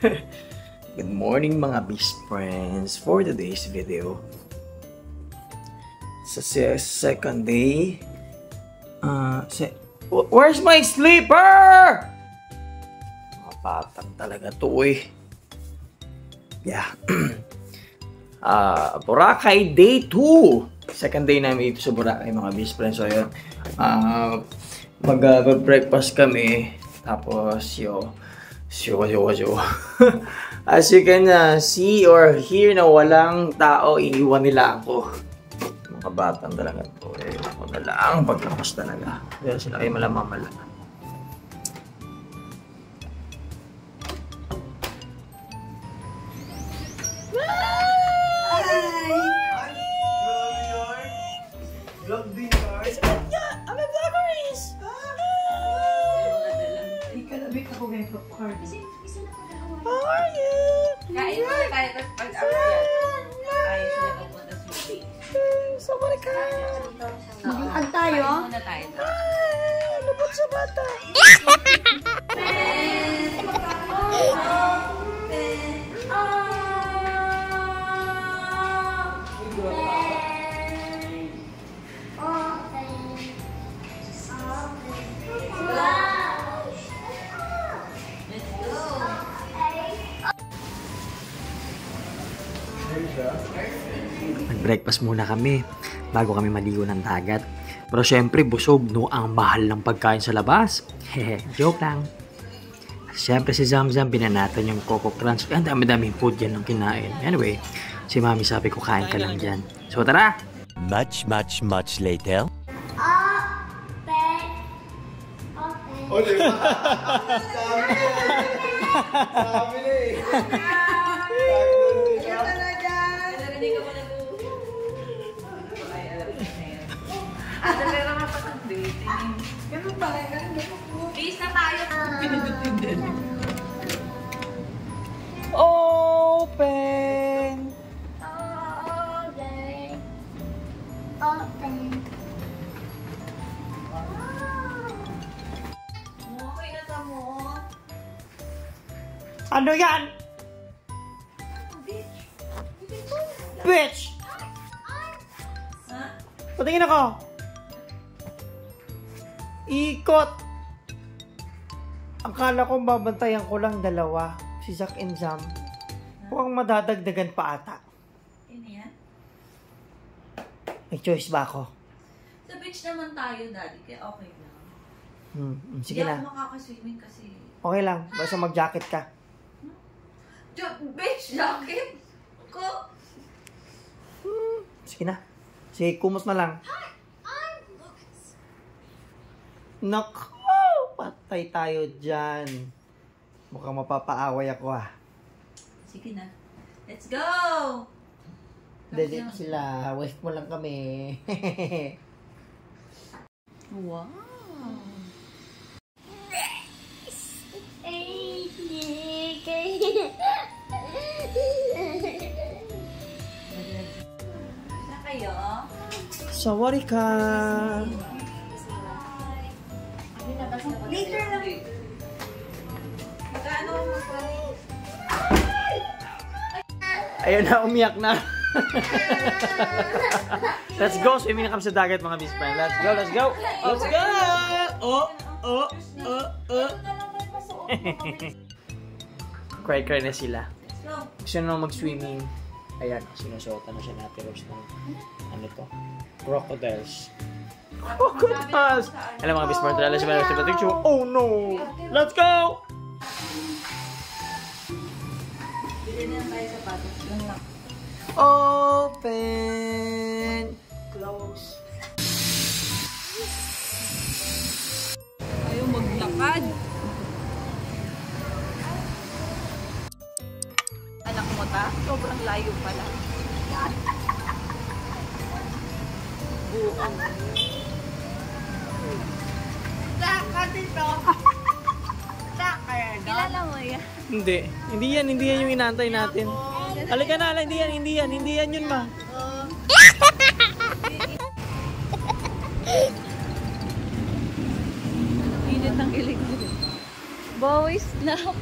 Good morning mga best friends. For today's video, sa second day, where's my sleeper? Mga patang talaga to eh. Yeah. Boracay day 2. Second day namin dito sa Boracay mga best friends. So yun, mag-breakfast kami. Tapos as you can see or hear na walang tao, iniwan nila ako. Mga batang talaga to eh. Ako na lang paglakas talaga. Kaya sila kayo malamamala. Vlog din yard. Sikat nga! I'm a vloggerist! Ikalabit ako ngayon ko card. How are you? Kain mo na tayo tapos pag-up yan. Tayo sila pupunta sa meeting. Somebody ka! Mag-ag tayo? Kain muna tayo. Lupot sa bata! Breakfast muna kami bago kami maligo ng dagat. Pero syempre busog no, ang mahal ng pagkain sa labas. Hehe, joke lang. Syempre si Zamzam binanatan yung Coco Crunch. Ang dami-daming food yan ng kinain. Anyway, si Mami sabi ko kain ka lang dyan. So tara! Much later. O, diba? Sabi na eh. Narinig ako na po. Ay, alam ko na yan. Ate, pero mapasag-date. Ganun pala, ganun. Please na tayo. Open! Okay na ta mo. Ano yan? Bitch! Ha? Patingin ako! Ikot! Akala ko babantayan ko lang dalawa. Si Zack and Zam. Huwag madadagdagan pa ata. Yun yan? May choice ba ako? Sa beach naman tayo, Daddy. Kaya okay lang. Sige Hindi na. ako makakaswimming kasi... Okay lang. Basta mag-jacket ka. Beach jacket? Ko? Sige na. Sige, kumos na lang. Naku! Patay tayo dyan. Mukhang mapapaaway ako ah. Sige na. Let's go! Dali sila. Wait mo lang kami. Wow! Saan kayo? Sawari ka. Later lang. Magkano mo pa? Ayun na, umiyak na. Let's go. Swimming na kami sa dagat mga best friend. Let's go, let's go. Let's go! Cry-cry na sila. Gusto na mag-swimming. Ayan, sinusuotan na siya natin Rose ng ano to? Crocodiles. Crocodiles! Alam mga best friend, talaga siya sa picture. Oh no! Let's go! Bili na lang tayo sa patos. Yun lang. Open! Close. Ayaw maglakad. Anak mo ta? Sobrang layo pala. Buong. Kilala mo yan? Hindi. Hindi yan yung inaantay natin. Halika na, hindi yan yun ma. Init ang kilig mo. Bowie snap.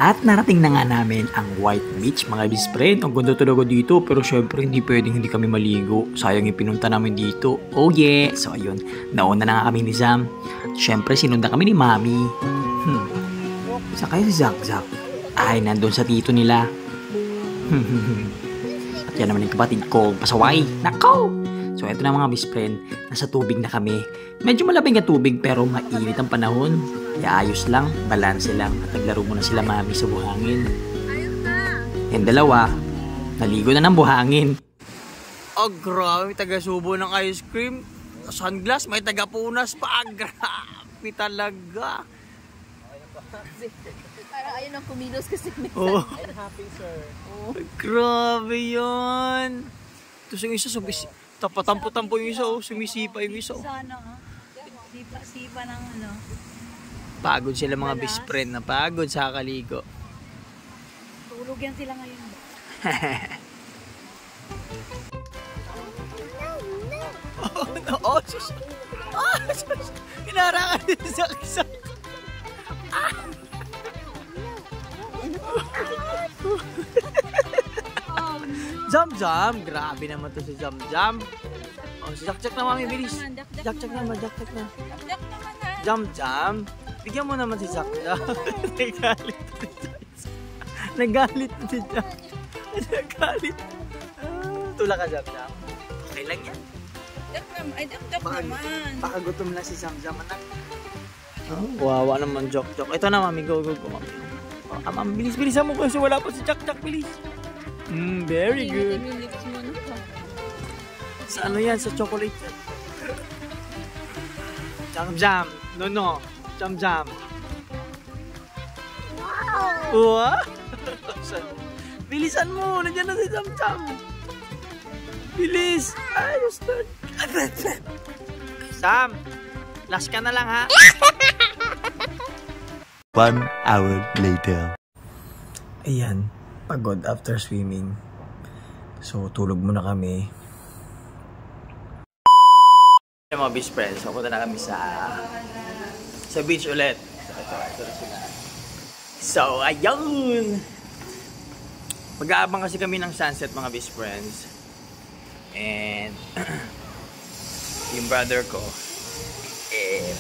At narating na nga namin ang White Beach mga best friend. Ang ganda talaga dito pero syempre hindi pwedeng hindi kami maligo. Sayang yung pinunta namin dito. Oh yeah! So ayun, nauna na nga kami ni Zam. Syempre sinundan kami ni Mami. Sakay si Zak Zak. Ay, nandun sa tito nila. At yan naman yung kapatid ko, pasaway. Nako! So eto na mga best friend, nasa tubig na kami. Medyo malabing na tubig pero mainit ang panahon. Kaya ayos lang, balanse lang. At naglaro muna sila Mami sa buhangin. Yung dalawa, naligo na ng buhangin. Oh grabe, may taga-subo ng ice cream. Sunglass, may taga-punas pa. Grabe talaga. Parang ayun ang kumilos kasi may Oh. I'm happy, sir. Oh. Grabe yun. Tapos yung isa, tapatampo-tampo yung isa, sumisipa yung isa. Sana sipa ng ano. Pagod sila mga best friend na pagod sa kaligo. Tulog yan sila ngayon. Oh, no. Oh, sus. Oh, sus. Hinarangan nito sa isa. Jam Jam, grabe naman to si Jam Jam. Oh, si Jack na Mami, bilis. Jack naman. Jam Jam, bigyan mo naman si Jack. Nagalit si Jack. Nagalit. Tula ka Jam Jam. Okay lang yan. Dak naman. Baka gutom na si Jam Jam, anak. Oh, wawa naman Jack. Ito na Mami, go Mami. Oh, Mami, bilis mo kasi wala pa si Jack, bilis. Very good. Sa ano yan? Sa chocolate yan. Jam. No. Jam. Wow! Bilisan mo! Nandiyan na si Jam. Bilis! Ayos na. Sam! Last ka na lang ha? 1 hour later. Ayan. Pagod after swimming. So, tulog muna kami. Mga best friends, punta na kami sa beach ulit. So, ayun! Mag-aabang kasi kami ng sunset mga best friends. And, yung brother ko,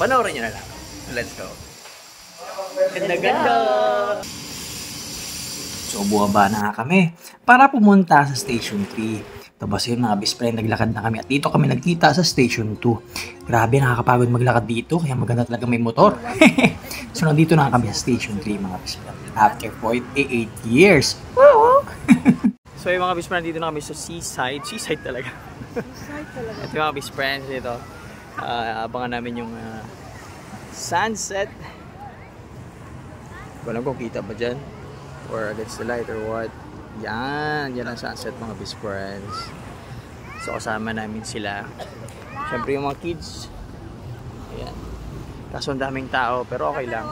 panoorin nyo na lang. Let's go. Ganda! So, buwaba na nga kami para pumunta sa Station 3. Tapos yun mga best friend, naglakad na kami at dito kami nagkita sa Station 2. Grabe, nakakapagod maglakad dito kaya maganda talaga may motor. So, nandito na kami sa Station 3 mga best friend. After 48 years. So, yung mga best friend, dito na kami sa seaside. Seaside talaga. Ito yung mga best friends dito. Abangan namin yung sunset. Hindi ko alam kung kita ba dyan. Or against the light or what. Yan ang sunset mga best friends. So kasama namin sila. Siyempre yung mga kids. Ayan. Kaso ang daming tao pero okay lang.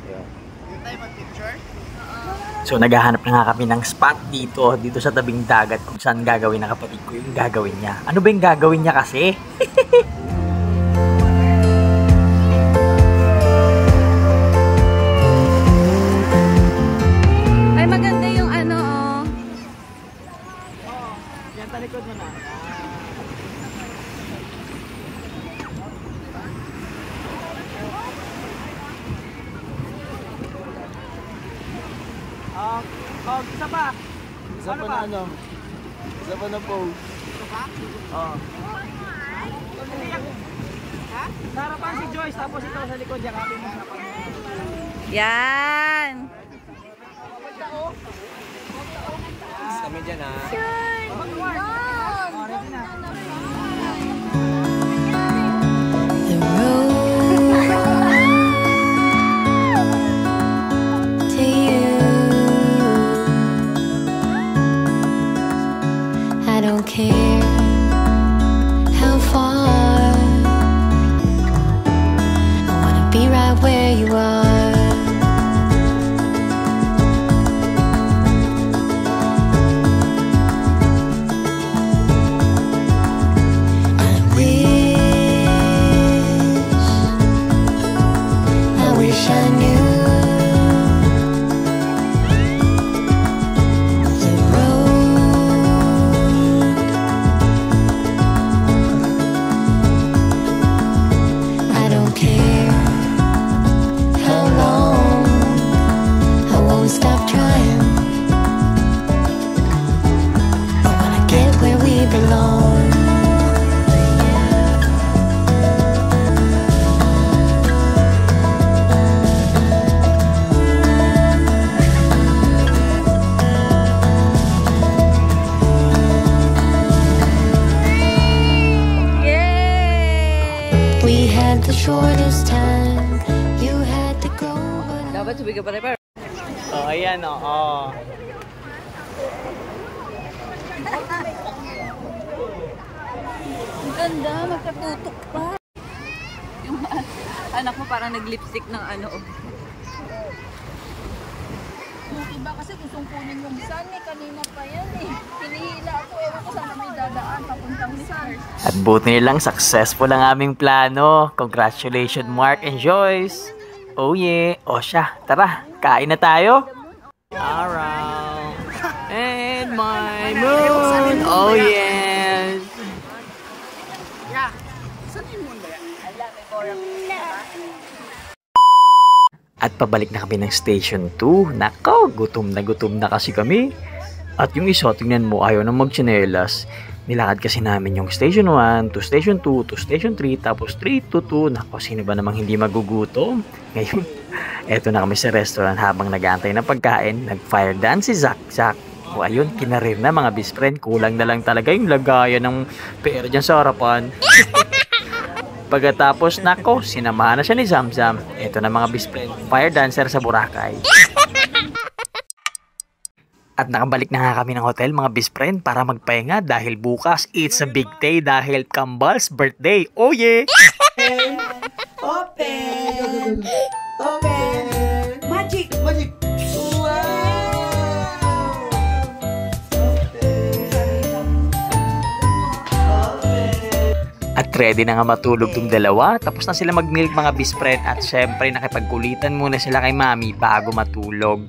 Ayan. So naghahanap na nga kami ng spot dito sa tabing dagat kung saan gagawin ng kapatid ko yung gagawin niya. Ano ba yung gagawin niya kasi? Talikod mo na. Isa pa. Isa pa na ano? Isa pa na pose. Isa pa? Oo. Sa harapan si Joyce, tapos ikaw sa likod, yakapin mo sa harapan. Yan! Kami dyan ha. The road to you. I don't care how far. I wanna be right where you are. had the shortest time. You had to go, but Dapat sabi ka pa rin. Oh, ayan oh. Ang ganda, magkatutok pa. Yung anak mo parang nag-lipstick ng ano. Diba kasi gustong kunin yung sun eh, kanina pa yan eh. Hinihila ako, ewan ko saan may dadaan papuntang sun. At buti nilang successful ang aming plano. Congratulations Mark and Joyce. Oh yeah. O siya, tara, kain na tayo. Around and my moon. Oh yes. At pabalik na kami ng Station 2. Nako, gutom na kasi kami. At yung isa, tingnan mo, ayaw na magtsinelas. Nilakad kasi namin yung Station 1 to Station 2 to Station 3 tapos 3 to 2. Nako, sino ba namang hindi magugutom? Ngayon, eto na kami sa restaurant habang nag-aantay ng pagkain. Nag-fire dance si Zach. O ayun, kinarir na mga best friend. Kulang na lang talaga yung lagayan ng pera dyan sa harapan. Pagkatapos, nako, sinamahan na siya ni Zamzam. Ito na mga best friend, fire dancer sa Boracay. At nakabalik na nga kami ng hotel mga best friend para magpahinga dahil bukas it's a big day dahil Kambal's birthday. Oh yeah! Open! Magic! At ready na nga matulog tong dalawa. Tapos na sila mag-milk mga best friend. At syempre nakipagkulitan muna sila kay mami bago matulog.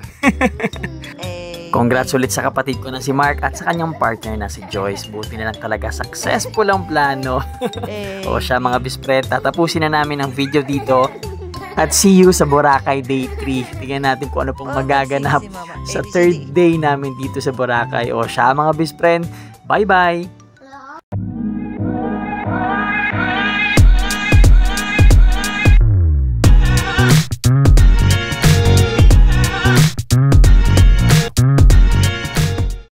Congrats ulit sa kapatid ko na si Mark at sa kanyang partner na si Joyce. Buti na lang talaga successful ang plano. O siya mga best friend, tatapusin na namin ang video dito. At see you sa Boracay Day 3. Tingnan natin kung ano pong magaganap sa third day namin dito sa Boracay. O siya mga best friend, bye bye!